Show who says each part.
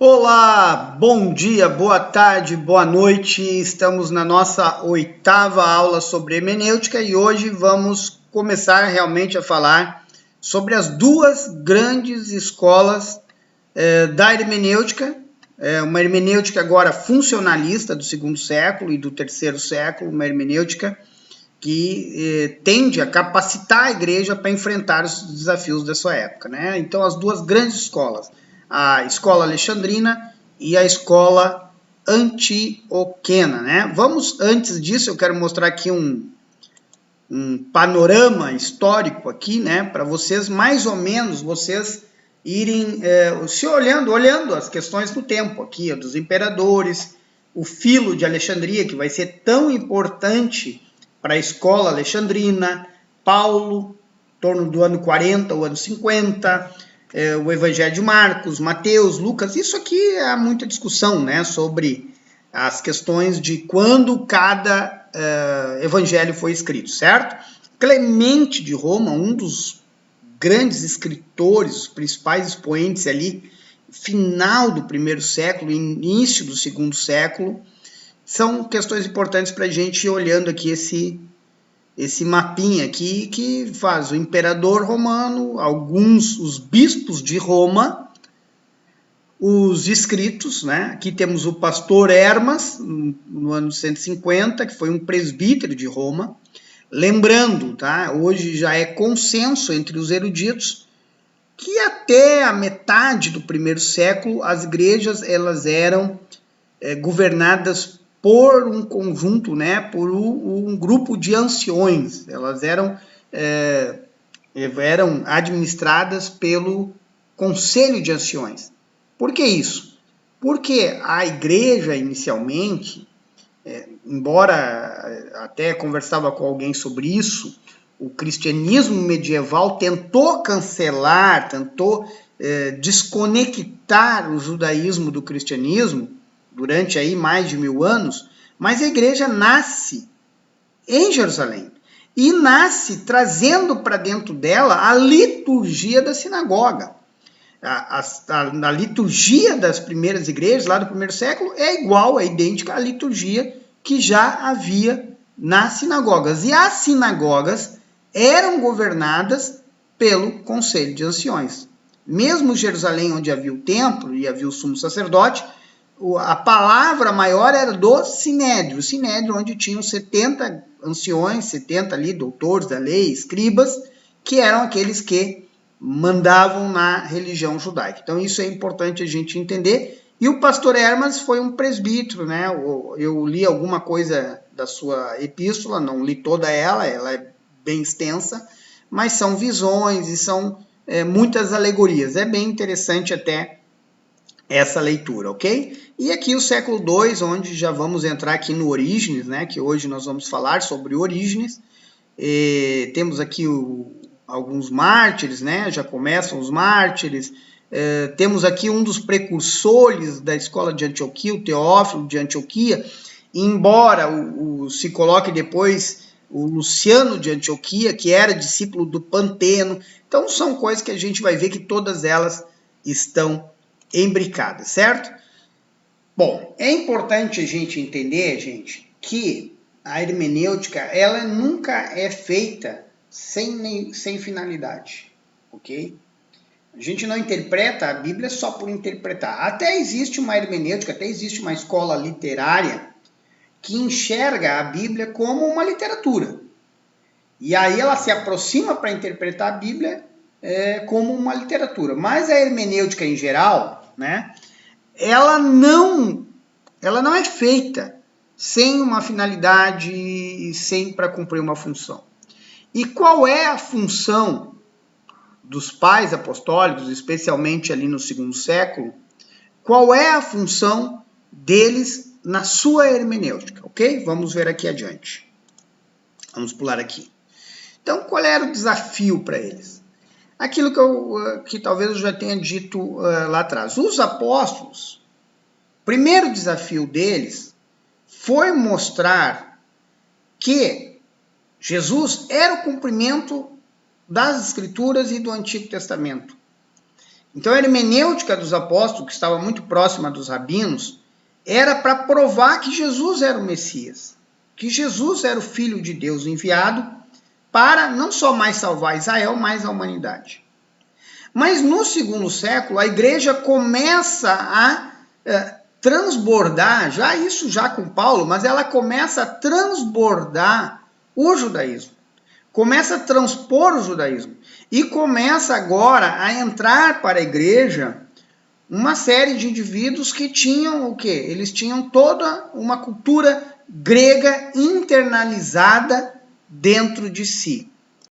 Speaker 1: Olá, bom dia, boa tarde, boa noite. Estamos na nossa 8ª aula sobre hermenêutica e hoje vamos começar realmente a falar sobre as duas grandes escolas da hermenêutica. Uma hermenêutica agora funcionalista do segundo século e do terceiro século, uma hermenêutica que tende a capacitar a igreja para enfrentar os desafios da sua época, né? Então, as duas grandes escolas, a escola alexandrina e a escola antioquena, né? Antes disso, eu quero mostrar aqui um panorama histórico aqui, né? Para vocês, mais ou menos, vocês irem se olhando as questões do tempo aqui, dos imperadores, o Filo de Alexandria, que vai ser tão importante para a escola alexandrina, Paulo, em torno do ano 40 ou ano 50, o Evangelho de Marcos, Mateus, Lucas. Isso aqui há muita discussão, né, sobre as questões de quando cada evangelho foi escrito, certo? Clemente de Roma, um dos grandes escritores, os principais expoentes ali, final do primeiro século, início do segundo século, são questões importantes para a gente ir olhando aqui esse mapinha aqui que faz o imperador romano, os bispos de Roma, os escritos, né? Aqui temos o pastor Hermas, no ano 150, que foi um presbítero de Roma. Lembrando, tá? Hoje já é consenso entre os eruditos que até a metade do primeiro século as igrejas elas eram governadas por um conjunto, né, por um grupo de anciões. Elas eram administradas pelo Conselho de Anciões. Por que isso? Porque a igreja, inicialmente, embora até conversava com alguém sobre isso, o cristianismo medieval tentou cancelar, tentou desconectar o judaísmo do cristianismo, durante aí mais de 1000 anos, mas a igreja nasce em Jerusalém e nasce trazendo para dentro dela a liturgia da sinagoga. A liturgia das primeiras igrejas, lá do primeiro século, é igual, é idêntica à liturgia que já havia nas sinagogas. E as sinagogas eram governadas pelo Conselho de Anciões. Mesmo Jerusalém, onde havia o templo e havia o sumo sacerdote, a palavra maior era do Sinédrio, o Sinédrio onde tinham 70 anciões, 70 ali, doutores da lei, escribas, que eram aqueles que mandavam na religião judaica. Então isso é importante a gente entender. E o pastor Hermas foi um presbítero, né? Eu li alguma coisa da sua epístola, não li toda ela é bem extensa, mas são visões e são muitas alegorias. É bem interessante até essa leitura, ok? E aqui o século II, onde já vamos entrar aqui no Orígenes, né? Que hoje nós vamos falar sobre Orígenes. Temos aqui alguns mártires, né? Já começam os mártires. Temos aqui um dos precursores da escola de Antioquia, o Teófilo de Antioquia, embora se coloque depois o Luciano de Antioquia, que era discípulo do Panteno. Então são coisas que a gente vai ver que todas elas estão imbricadas, certo? Bom, é importante a gente entender, gente, que a hermenêutica, ela nunca é feita sem finalidade, ok? A gente não interpreta a Bíblia só por interpretar. Até existe uma hermenêutica, até existe uma escola literária que enxerga a Bíblia como uma literatura. E aí ela se aproxima para interpretar a Bíblia como uma literatura. Mas a hermenêutica em geral, né, ela não é feita sem uma finalidade e sem para cumprir uma função. E qual é a função dos pais apostólicos, especialmente ali no segundo século? Qual é a função deles na sua hermenêutica, ok? Vamos ver aqui adiante. Vamos pular aqui. Então, qual era o desafio para eles? Aquilo que talvez eu já tenha dito lá atrás. Os apóstolos, o primeiro desafio deles foi mostrar que Jesus era o cumprimento das Escrituras e do Antigo Testamento. Então a hermenêutica dos apóstolos, que estava muito próxima dos rabinos, era para provar que Jesus era o Messias, que Jesus era o Filho de Deus enviado para não só mais salvar Israel, mas a humanidade. Mas no segundo século, a igreja começa a transbordar, já com Paulo, mas ela começa a transbordar o judaísmo. Começa a transpor o judaísmo. E começa agora a entrar para a igreja uma série de indivíduos que tinham o quê? Eles tinham toda uma cultura grega internalizada dentro de si.